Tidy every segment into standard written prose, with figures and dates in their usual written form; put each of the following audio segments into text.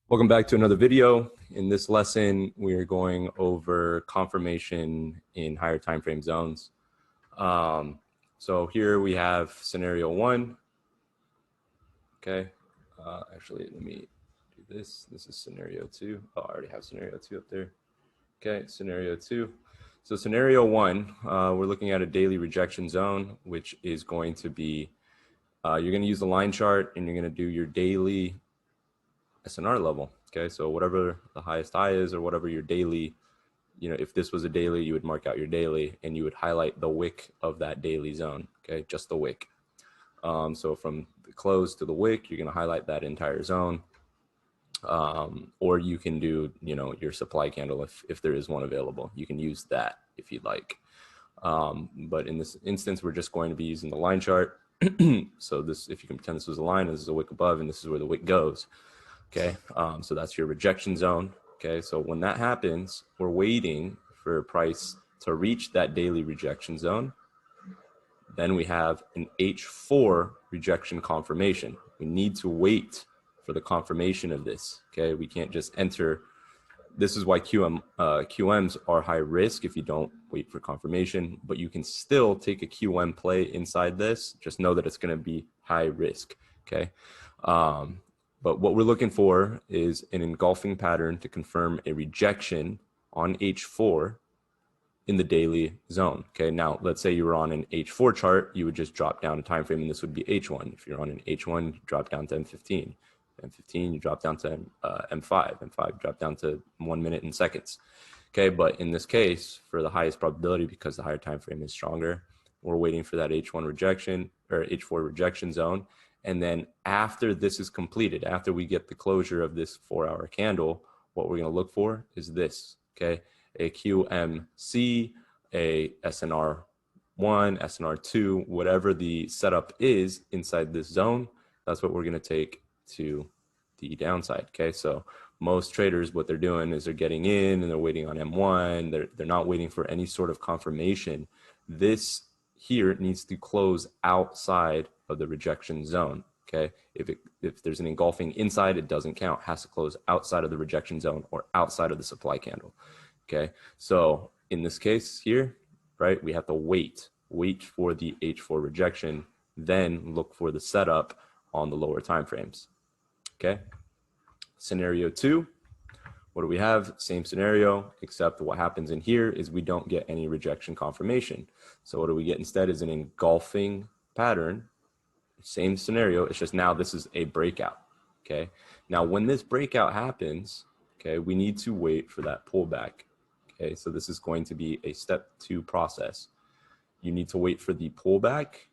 Welcome back to another video. In this lesson, we are going over confirmation in higher time frame zones. So here we have scenario one. Okay, actually, let me do this. This is scenario two. Oh, I already have scenario two up there. Okay, scenario two. So scenario one, we're looking at a daily rejection zone, which is going to be, you're going to use the line chart and you're going to do your daily SNR level. Okay, so whatever the highest high is or whatever your daily, if this was a daily, you would mark out your daily and you would highlight the wick of that daily zone. Okay, just the wick. So from the close to the wick, you're going to highlight that entire zone. Or you can do, your supply candle if there is one available. You can use that if you'd like. But in this instance, we're just going to be using the line chart. So this, if you can pretend this was a line, this is a wick above, and this is where the wick goes. Okay, so that's your rejection zone. Okay, so when that happens, we're waiting for price to reach that daily rejection zone. Then we have an H4 rejection confirmation. We need to wait for the confirmation of this. Okay, we can't just enter. This is why QMs are high risk if you don't wait for confirmation, but you can still take a QM play inside this. Just know that it's going to be high risk. Okay. But what we're looking for is an engulfing pattern to confirm a rejection on H4 in the daily zone. Okay, now let's say you were on an H4 chart, you would just drop down a time frame and this would be H1. If you're on an H1, you drop down to M15. M15, you drop down to M5. M5, drop down to 1 minute and seconds. Okay, but in this case, for the highest probability, because the higher time frame is stronger, we're waiting for that H1 rejection or H4 rejection zone. And then after this is completed, after we get the closure of this 4-hour candle, what we're going to look for is this, okay? A QMC, a SNR1, SNR2, whatever the setup is inside this zone, that's what we're going to take to the downside, okay? So most traders, what they're doing is they're getting in and they're waiting on M1. They're not waiting for any sort of confirmation. This here needs to close outside of the rejection zone. Okay, if there's an engulfing inside, it doesn't count. It has to close outside of the rejection zone or outside of the supply candle. Okay, so in this case here, right, we have to wait for the H4 rejection, then look for the setup on the lower time frames. Okay, scenario two. What do we have? Same scenario, except what happens in here is we don't get any rejection confirmation. So what do we get instead is an engulfing pattern. Same scenario, it's just now this is a breakout. Okay, now when this breakout happens, okay, we need to wait for that pullback. Okay, so this is going to be a step 2 process. You need to wait for the pullback.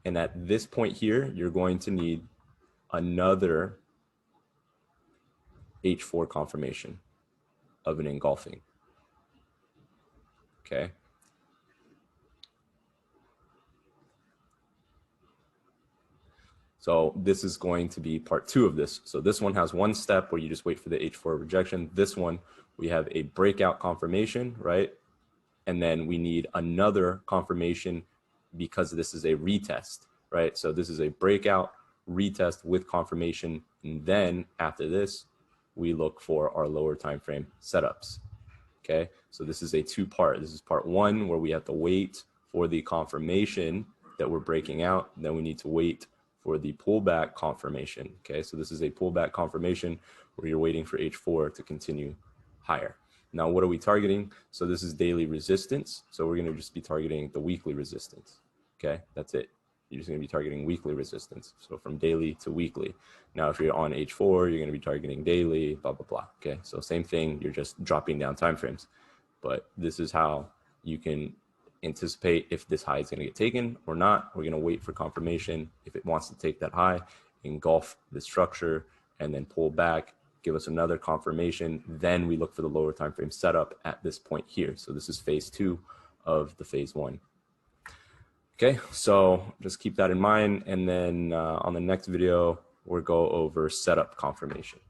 And at this point here, you're going to need another H4 confirmation of an engulfing. Okay. So this is going to be part 2 of this. So this one has one step where you just wait for the H4 rejection. This one, we have a breakout confirmation, right? And then we need another confirmation because this is a retest, right? So this is a breakout retest with confirmation. And then after this, we look for our lower time frame setups. Okay, so this is a 2-part. This is part 1 where we have to wait for the confirmation that we're breaking out. Then we need to wait for the pullback confirmation. Okay, so this is a pullback confirmation where you're waiting for H4 to continue higher. Now, what are we targeting? So this is daily resistance. So we're going to just be targeting the weekly resistance. Okay, that's it. You're just going to be targeting weekly resistance. So from daily to weekly. Now, if you're on H4, you're going to be targeting daily, blah, blah, blah. Okay, so same thing. You're just dropping down timeframes. But this is how you can anticipate if this high is going to get taken or not. We're going to wait for confirmation. If it wants to take that high, engulf the structure and then pull back, give us another confirmation. Then we look for the lower time frame setup at this point here. So this is phase 2 of the phase 1. Okay, so just keep that in mind. And then on the next video, we'll go over setup confirmation.